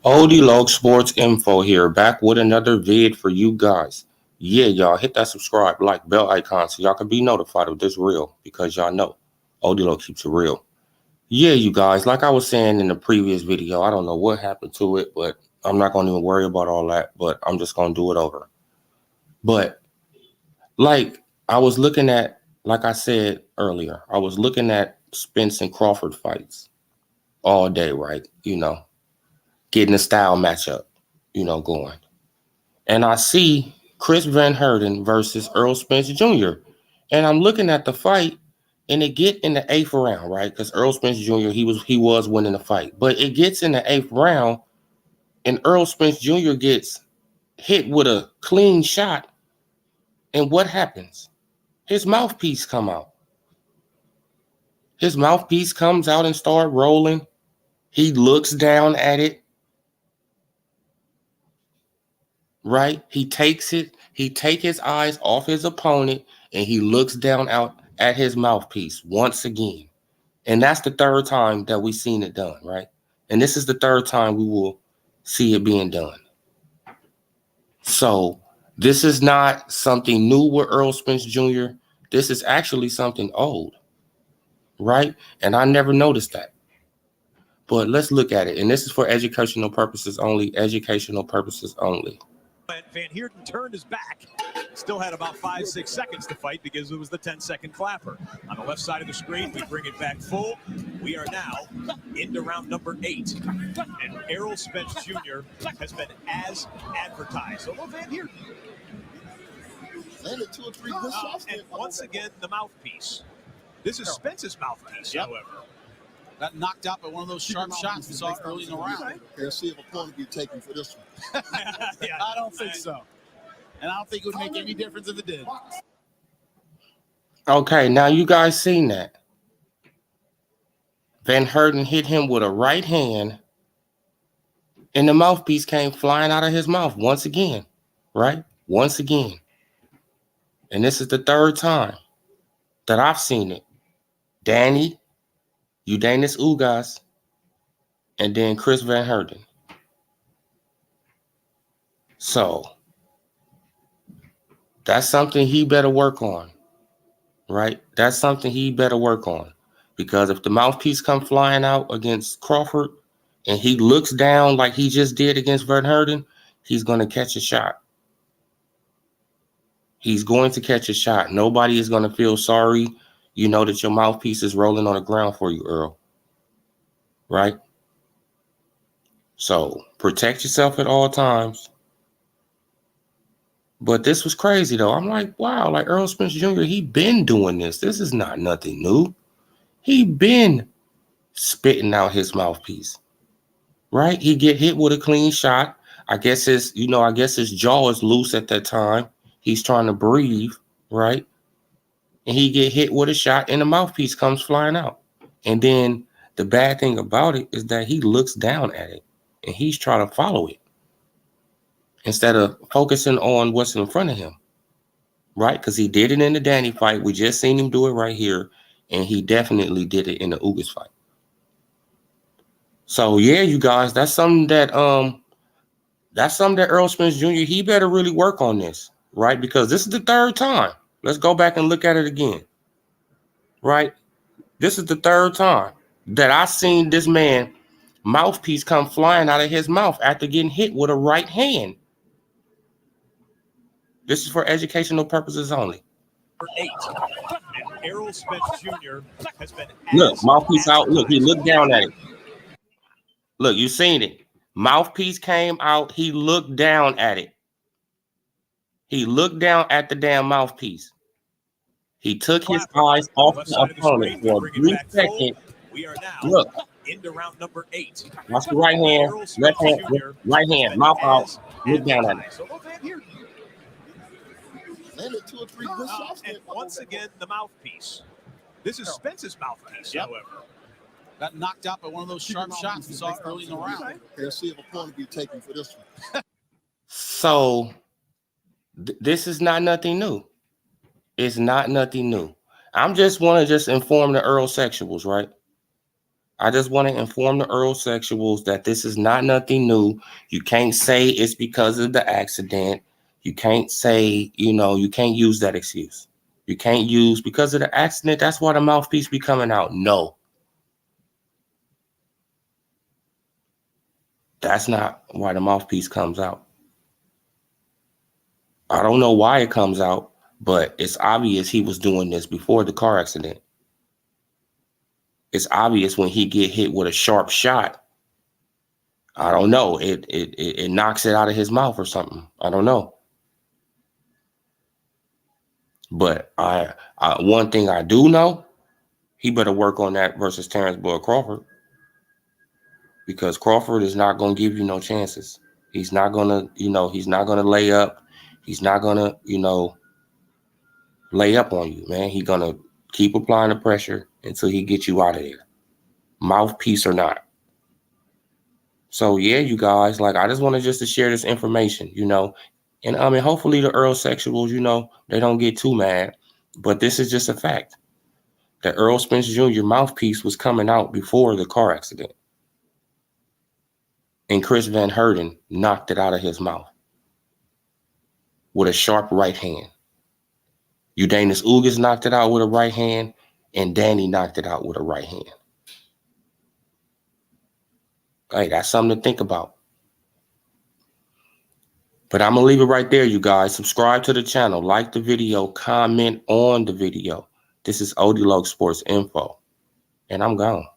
Log Sports Info here, back with another vid for you guys. Yeah, y'all hit that subscribe, like, bell icon so y'all can be notified of this reel because y'all know Log keeps it real. Yeah, you guys, like I was saying in the previous video, I don't know what happened to it, but I'm not going to even worry about all that, but I'm just going to do it over. But like I was looking at, like I said earlier, I was looking at Spence and Crawford fights all day, right? Getting a style matchup, going. And I see Chris Van Heerden versus Earl Spence Jr. And I'm looking at the fight, and it get in the 8th round, right? Because Earl Spence Jr. he was winning the fight, but it gets in the 8th round, and Earl Spence Jr. gets hit with a clean shot, and what happens? His mouthpiece come out. His mouthpiece comes out and start rolling. He looks down at it, right? He takes it. He take his eyes off his opponent, and he looks down out at his mouthpiece once again. And that's the third time that we've seen it done, right? And this is the third time we will see it being done. So this is not something new with Earl Spence Jr. This is actually something old, right? And I never noticed that. But let's look at it. And this is for educational purposes only. Educational purposes only. Van Heerden turned his back. Still had about 5-6 seconds to fight because it was the 10-second clapper. On the left side of the screen, we bring it back full. We are now into round number 8. And Errol Spence Jr. has been as advertised. Although Van Heerden landed 2 or 3 good shots. And once again, the mouthpiece. This is Spence's mouthpiece, however. Got knocked out by one of those sharp shots we saw early in the round. Okay, let's see if a point be taken for this one. Yeah, I don't think so. And I don't think it would make any difference if it did. Okay, now you guys seen that. Van Heerden hit him with a right hand, and the mouthpiece came flying out of his mouth once again, right? Once again. And this is the third time that I've seen it. Danny, Udanis Ugas, and then Chris Van Heerden. So that's something he better work on, right? That's something he better work on. Because if the mouthpiece come flying out against Crawford and he looks down like he just did against Van Heerden, he's going to catch a shot. He's going to catch a shot. Nobody is going to feel sorry. You know that your mouthpiece is rolling on the ground for you, Earl. Right? So protect yourself at all times. But this was crazy, though. I'm like, wow, like Earl Spence Jr., he been doing this. This is not nothing new. He been spitting out his mouthpiece. Right? He get hit with a clean shot. I guess his jaw is loose at that time. He's trying to breathe, right? And he get hit with a shot and the mouthpiece comes flying out. And then the bad thing about it is that he looks down at it and he's trying to follow it instead of focusing on what's in front of him, right? Because he did it in the Danny fight. We just seen him do it right here. And he definitely did it in the Ugas fight. So yeah, you guys, that's something that Earl Spence Jr., he better really work on this, right? Because this is the third time. Let's go back and look at it again, right? This is the third time that I seen this man mouthpiece come flying out of his mouth after getting hit with a right hand. This is for educational purposes only. 8. And Errol Spence Jr. has been Look, mouthpiece out. Look, he looked down at it. Look, you seen it. Mouthpiece came out. He looked down at it. He looked down at the damn mouthpiece. He took his eyes off the opponent for a brief second. We are now look into round number 8. Watch the right hand, left hand, right hand, mouth out, look down at it. Landed 2 or 3 good shots. And once again, the mouthpiece. This is Spence's mouthpiece, however. Got knocked out by one of those sharp shots we saw early in the round. Okay, let's see if a point be taken for this one. So this is not nothing new. It's not nothing new. I'm just want to inform the Earl sexuals, right? I just want to inform the Earlsexuals that this is not nothing new. You can't say it's because of the accident. You can't say, you can't use that excuse. You can't use because of the accident. That's why the mouthpiece be coming out. No, that's not why the mouthpiece comes out. I don't know why it comes out, but it's obvious he was doing this before the car accident. It's obvious when he get hit with a sharp shot. I don't know. It knocks it out of his mouth or something. I don't know. But one thing I do know, he better work on that versus Terrence Boyd Crawford, because Crawford is not going to give you no chances. He's not going to, he's not going to lay up. He's not going to, lay up on you, man. He's going to keep applying the pressure until he gets you out of there, mouthpiece or not. So, yeah, you guys, like, I just wanted just to share this information, and I mean, hopefully the Earlsexuals, they don't get too mad, but this is just a fact. That Earl Spence Jr. mouthpiece was coming out before the car accident. And Chris Van Heerden knocked it out of his mouth with a sharp right hand. Udanis Ugas knocked it out with a right hand, and Danny knocked it out with a right hand. Hey, that's something to think about. But I'm going to leave it right there, you guys. Subscribe to the channel, like the video, comment on the video. This is Odilog Sports Info, and I'm gone.